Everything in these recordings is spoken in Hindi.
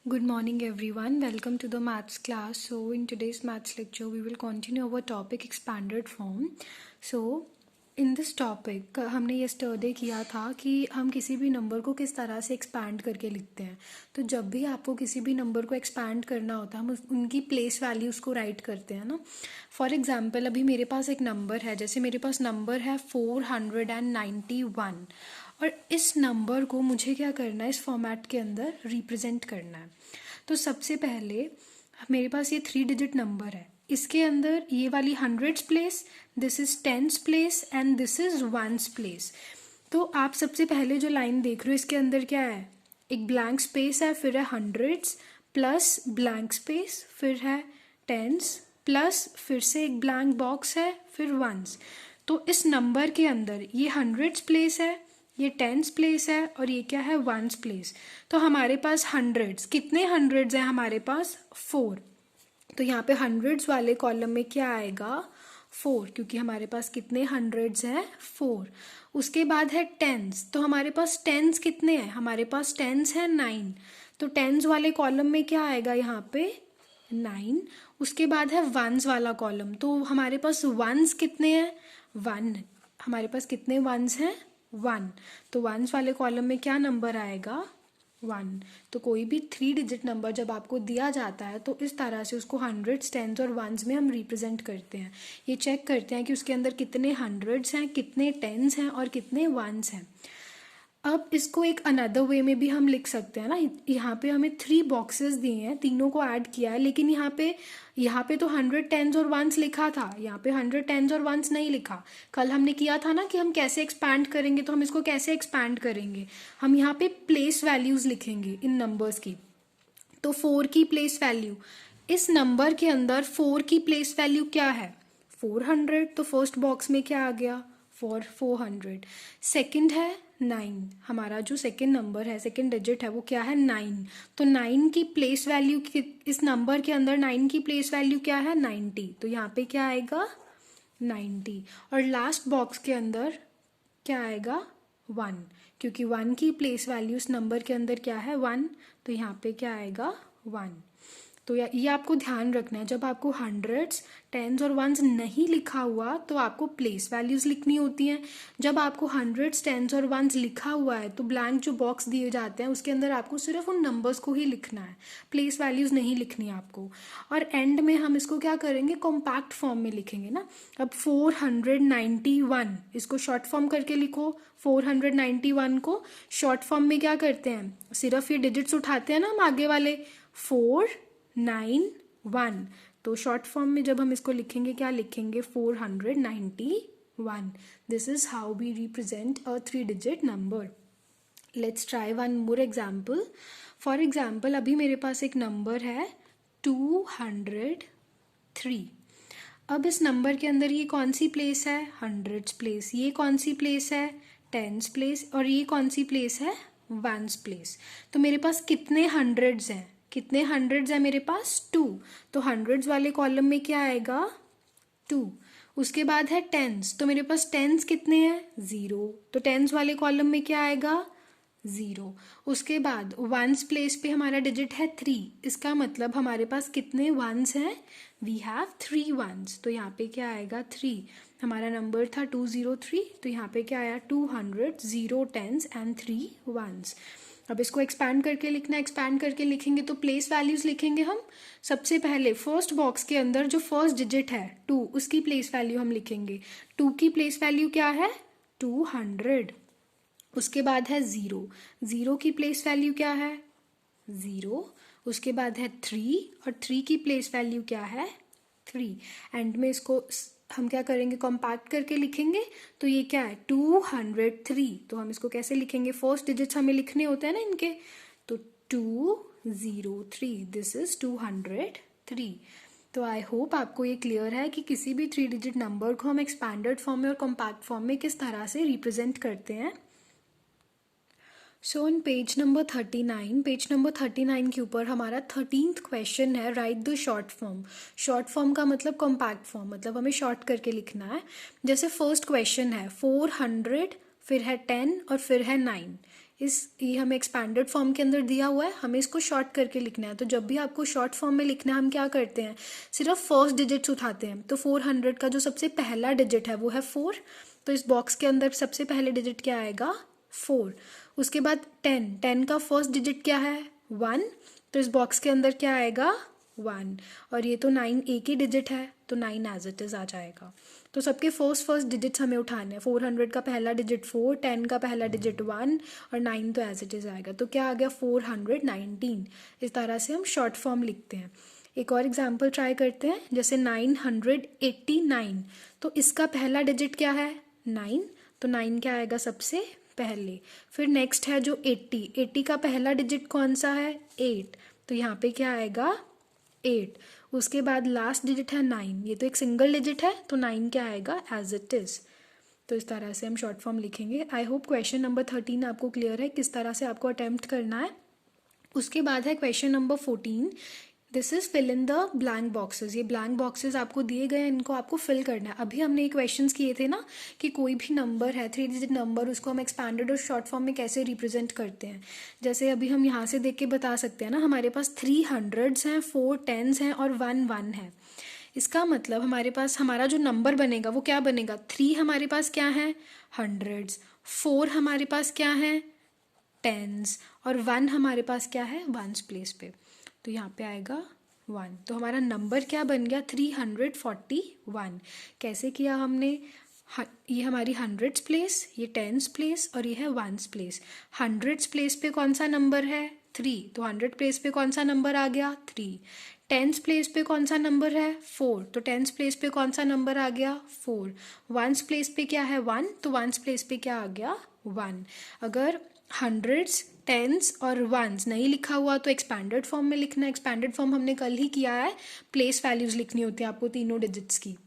Good morning everyone. Welcome to the maths class. So in today's maths lecture we will continue our topic expanded form. So in this topic हमने yesterday किया था कि हम किसी भी नंबर को किस तरह से expand करके लिखते हैं. तो जब भी आपको किसी भी नंबर को expand करना होता है हम उनकी प्लेस वैल्यूज़ को राइट करते हैं ना. फॉर एग्जाम्पल अभी मेरे पास एक नंबर है, जैसे मेरे पास नंबर है 491 और इस नंबर को मुझे क्या करना है, इस फॉर्मेट के अंदर रिप्रेजेंट करना है. तो सबसे पहले मेरे पास ये 3 डिजिट नंबर है, इसके अंदर ये वाली hundreds place, this is tens place and this is ones place. तो आप सबसे पहले जो लाइन देख रहे हो इसके अंदर क्या है, एक ब्लैंक स्पेस है, फिर है हंड्रेड्स प्लस ब्लैंक स्पेस, फिर है टेंस प्लस फिर से एक ब्लैंक बॉक्स है, फिर वंस. तो इस नंबर के अंदर ये हंड्रेड्स प्लेस है, ये टेंस प्लेस है और ये क्या है, वंस प्लेस. तो हमारे पास हंड्रेड्स, कितने हंड्रेड्स हैं हमारे पास, 4. तो यहाँ पे हंड्रेड्स वाले कॉलम में क्या आएगा, 4, क्योंकि हमारे पास कितने हंड्रेड्स हैं, 4. उसके बाद है टेंस, तो हमारे पास टेंस कितने हैं, हमारे पास टेंस है 9. तो टेंस वाले कॉलम में क्या आएगा यहाँ पे, 9. उसके बाद है वंस वाला कॉलम, तो हमारे पास वंस कितने हैं, 1. हमारे पास कितने वंस हैं, 1. तो वंस वाले कॉलम में क्या नंबर आएगा, 1. तो कोई भी 3 डिजिट नंबर जब आपको दिया जाता है तो इस तरह से उसको हंड्रेड्स, टेंस और वंस में हम रिप्रेजेंट करते हैं. ये चेक करते हैं कि उसके अंदर कितने हंड्रेड्स हैं, कितने टेंस हैं और कितने वंस हैं. अब इसको एक अनदर वे में भी हम लिख सकते हैं ना. यहाँ पे हमें 3 बॉक्सेस दिए हैं, तीनों को ऐड किया है, लेकिन यहाँ पे तो 100 टेंस और वंस लिखा था, यहाँ पे 100 टेंस और वंस नहीं लिखा. कल हमने किया था ना कि हम कैसे एक्सपैंड करेंगे, तो हम इसको कैसे एक्सपैंड करेंगे, हम यहाँ पे प्लेस वैल्यूज लिखेंगे इन नंबर्स की. तो 4 की प्लेस वैल्यू, इस नंबर के अंदर 4 की प्लेस वैल्यू क्या है, 400. तो फर्स्ट बॉक्स में क्या आ गया, 400. सेकंड है 9, हमारा जो सेकंड नंबर है, सेकंड डिजिट है वो क्या है, 9. तो 9 की प्लेस वैल्यू, इस नंबर के अंदर 9 की प्लेस वैल्यू क्या है, 90. तो यहाँ पे क्या आएगा, 90. और लास्ट बॉक्स के अंदर क्या आएगा, 1, क्योंकि 1 की प्लेस वैल्यू इस नंबर के अंदर क्या है, 1. तो यहाँ पे क्या आएगा, 1. तो ये आपको ध्यान रखना है, जब आपको हंड्रेड्स, टेंस और वंस नहीं लिखा हुआ तो आपको प्लेस वैल्यूज लिखनी होती हैं. जब आपको हंड्रेड्स, टेंस और वंस लिखा हुआ है तो ब्लैंक जो बॉक्स दिए जाते हैं उसके अंदर आपको सिर्फ उन नंबर्स को ही लिखना है, प्लेस वैल्यूज नहीं लिखनी आपको. और एंड में हम इसको क्या करेंगे, कॉम्पैक्ट फॉर्म में लिखेंगे ना. अब 491 इसको शॉर्ट फॉर्म करके लिखो. 491 को शॉर्ट फॉर्म में क्या करते हैं, सिर्फ ये डिजिट्स उठाते हैं ना हम आगे वाले, 491. तो शॉर्ट फॉर्म में जब हम इसको लिखेंगे क्या लिखेंगे, 491. This is how we represent a 3 digit number. Let's try one more example. For example अभी मेरे पास एक नंबर है 203. अब इस नंबर के अंदर ये कौन सी प्लेस है, हंड्रेड्स प्लेस. ये कौन सी प्लेस है, टेंस प्लेस. और ये कौन सी प्लेस है, वंस प्लेस. तो मेरे पास कितने हंड्रेड्स हैं, कितने हंड्रेड्स है मेरे पास, 2. तो हंड्रेड्स वाले कॉलम में क्या आएगा, 2. उसके बाद है टेंस, तो मेरे पास टेंस कितने हैं, 0. तो टेंस वाले कॉलम में क्या आएगा, 0. उसके बाद वंस प्लेस पे हमारा डिजिट है 3. इसका मतलब हमारे पास कितने वंस हैं, वी हैव 3 वंस. तो यहाँ पे क्या आएगा, 3. हमारा नंबर था 203, तो यहाँ पे क्या आया, 200, 0 टेंस एंड 3 वंस. अब इसको एक्सपैंड करके लिखना, एक्सपैंड करके लिखेंगे तो प्लेस वैल्यूज लिखेंगे हम. सबसे पहले फर्स्ट बॉक्स के अंदर जो फर्स्ट डिजिट है 2, उसकी प्लेस वैल्यू हम लिखेंगे. 2 की प्लेस वैल्यू क्या है, 200. उसके बाद है 0, 0 की प्लेस वैल्यू क्या है, 0. उसके बाद है 3 और 3 की प्लेस वैल्यू क्या है, 3. एंड में इसको हम क्या करेंगे, कॉम्पैक्ट करके लिखेंगे. तो ये क्या है, 203. तो हम इसको कैसे लिखेंगे, फर्स्ट डिजिट्स हमें लिखने होते हैं ना इनके. तो 203, दिस इज 203. तो आई होप आपको ये क्लियर है कि किसी भी 3 डिजिट नंबर को हम एक्सपैंडेड फॉर्म में और कॉम्पैक्ट फॉर्म में किस तरह से रिप्रेजेंट करते हैं. सो इन पेज नंबर 39 के ऊपर हमारा 13th क्वेश्चन है, right the short form. Short form का मतलब कॉम्पैक्ट फॉर्म, मतलब हमें शॉर्ट करके लिखना है. जैसे फर्स्ट क्वेश्चन है 400, फिर है 10 और फिर है 9. ये हमें एक्सपैंडेड फॉर्म के अंदर दिया हुआ है, हमें इसको शॉर्ट करके लिखना है। तो जब भी आपको शॉर्ट फॉर्म में लिखना है हम क्या करते हैं, सिर्फ फर्स्ट डिजिट्स उठाते हैं। तो 400 का जो सबसे पहला डिजिट है वो है 4, तो इस बॉक्स के अंदर सबसे पहले डिजिट क्या आएगा, 4। उसके बाद 10 का फर्स्ट डिजिट क्या है, 1, तो इस बॉक्स के अंदर क्या आएगा, 1। और ये तो 9 एक ही डिजिट है, तो 9 एज इट इज़ आ जाएगा। तो सबके फर्स्ट डिजिट्स हमें उठाने हैं। 400 का पहला डिजिट 4, 10 का पहला डिजिट 1 और 9 तो एज इट इज़ आएगा। तो क्या आ गया, 419। इस तरह से हम शॉर्ट फॉर्म लिखते हैं। एक और एग्जाम्पल ट्राई करते हैं, जैसे 989, तो इसका पहला डिजिट क्या है, 9, तो 9 क्या आएगा सबसे पहले। फिर नेक्स्ट है जो 80 का पहला डिजिट कौन सा है, 8, तो यहाँ पे क्या आएगा, 8। उसके बाद लास्ट डिजिट है 9, ये तो एक सिंगल डिजिट है, तो 9 क्या आएगा, एज इट इज़। तो इस तरह से हम शॉर्ट फॉर्म लिखेंगे। आई होप क्वेश्चन नंबर 13 आपको क्लियर है, किस तरह से आपको अटेम्प्ट करना है। उसके बाद है question number 14, this is fill in the blank boxes. ये ब्लैंक बॉक्सेस आपको दिए गए हैं, इनको आपको फिल करना है। अभी हमने ये क्वेश्चंस किए थे ना कि कोई भी नंबर है 3 डिजिट नंबर, उसको हम एक्सपैंडेड और शॉर्ट फॉर्म में कैसे रिप्रेजेंट करते हैं। जैसे अभी हम यहाँ से देख के बता सकते हैं ना, हमारे पास 3 हंड्रेड्स हैं, 4 टेंस हैं और 1 1 है। इसका मतलब हमारे पास हमारा जो नंबर बनेगा वो क्या बनेगा, 3 हमारे पास क्या है, हंड्रेड्स, 4 हमारे पास क्या है, टेंस, और 1 हमारे पास क्या है, वंस प्लेस पे। तो यहाँ पे आएगा 1। तो हमारा नंबर क्या बन गया, 341। कैसे किया हमने, ये हमारी हंड्रेड्स प्लेस, ये टेंस प्लेस और ये है वंस प्लेस। हंड्रेड्स प्लेस पे कौन सा नंबर है, 3, तो 100 प्लेस पे कौन सा नंबर आ गया, 3। टेंस प्लेस पे कौन सा नंबर है, 4, तो टेंस प्लेस पे कौन सा नंबर आ गया, 4। वंस प्लेस पे क्या है, 1, तो वंस प्लेस पे क्या आ गया, 1। अगर हंड्रेड्स, टेंस और वंस नहीं लिखा हुआ तो एक्सपैंडेड फॉर्म में लिखना है। एक्सपैंडेड फॉर्म हमने कल ही किया है, प्लेस वैल्यूज़ लिखनी होती है आपको तीनों डिजिट्स की।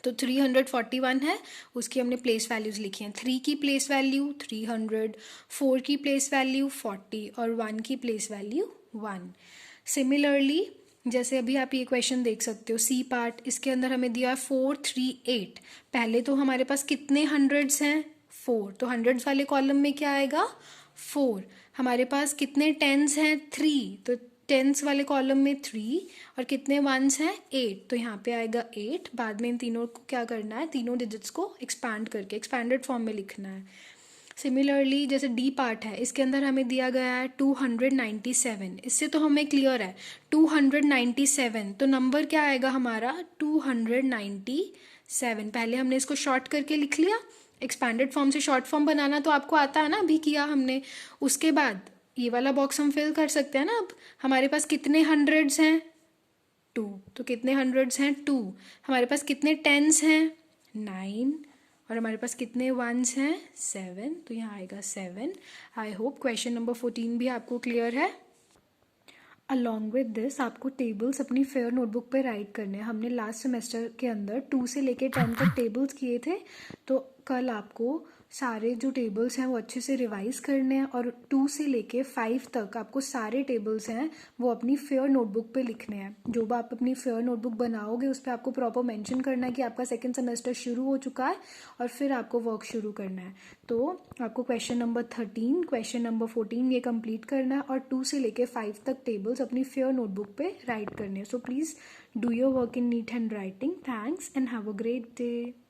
तो 341 है, उसकी हमने प्लेस वैल्यूज़ लिखी हैं। 3 की प्लेस वैल्यू 300, 4 की प्लेस वैल्यू 40 और 1 की प्लेस वैल्यू 1। सिमिलरली जैसे अभी आप ये क्वेश्चन देख सकते हो, सी पार्ट, इसके अंदर हमें दिया है 438। पहले तो हमारे पास कितने हंड्रेड्स हैं, 4, तो हंड्रेड्स वाले कॉलम में क्या आएगा, 4। हमारे पास कितने टेंस हैं, 3, तो टेंस वाले कॉलम में 3 और कितने वंस हैं, 8, तो यहाँ पे आएगा 8। बाद में इन तीनों को क्या करना है, तीनों डिजिट्स को एक्सपैंड करके एक्सपैंडेड फॉर्म में लिखना है। सिमिलरली जैसे डी पार्ट है, इसके अंदर हमें दिया गया है 297। इससे तो हमें क्लियर है 297, तो नंबर क्या आएगा हमारा, 297। पहले हमने इसको शॉर्ट करके लिख लिया। एक्सपैंडेड फॉर्म से शॉर्ट फॉर्म बनाना तो आपको आता है ना, अभी किया हमने। उसके बाद ये वाला बॉक्स हम फिल कर सकते हैं ना। अब हमारे पास कितने हंड्रेड्स हैं, 2, तो कितने हंड्रेड्स हैं, 2। हमारे पास कितने टेंस हैं, 9, और हमारे पास कितने वंस हैं, 7, तो यहाँ आएगा 7। आई होप क्वेश्चन नंबर 14 भी आपको क्लियर है। अलॉन्ग विद दिस आपको टेबल्स अपनी फेयर नोटबुक पे राइट करने हैं। हमने लास्ट सेमेस्टर के अंदर 2 से लेके 10 तक टेबल्स किए थे, तो कल आपको सारे जो टेबल्स हैं वो अच्छे से रिवाइज करने हैं, और 2 से लेके 5 तक आपको सारे टेबल्स हैं वो अपनी फेयर नोटबुक पे लिखने हैं। जो भी आप अपनी फेयर नोटबुक बनाओगे उस पर आपको प्रॉपर मेंशन करना है कि आपका सेकेंड सेमेस्टर शुरू हो चुका है, और फिर आपको वर्क शुरू करना है। तो आपको क्वेश्चन नंबर 13, क्वेश्चन नंबर 14 ये कंप्लीट करना है, और 2 से लेके 5 तक टेबल्स अपनी फेयर नोटबुक पे राइट करने हैं। So please do your work in neat handwriting. Thanks and have a great day.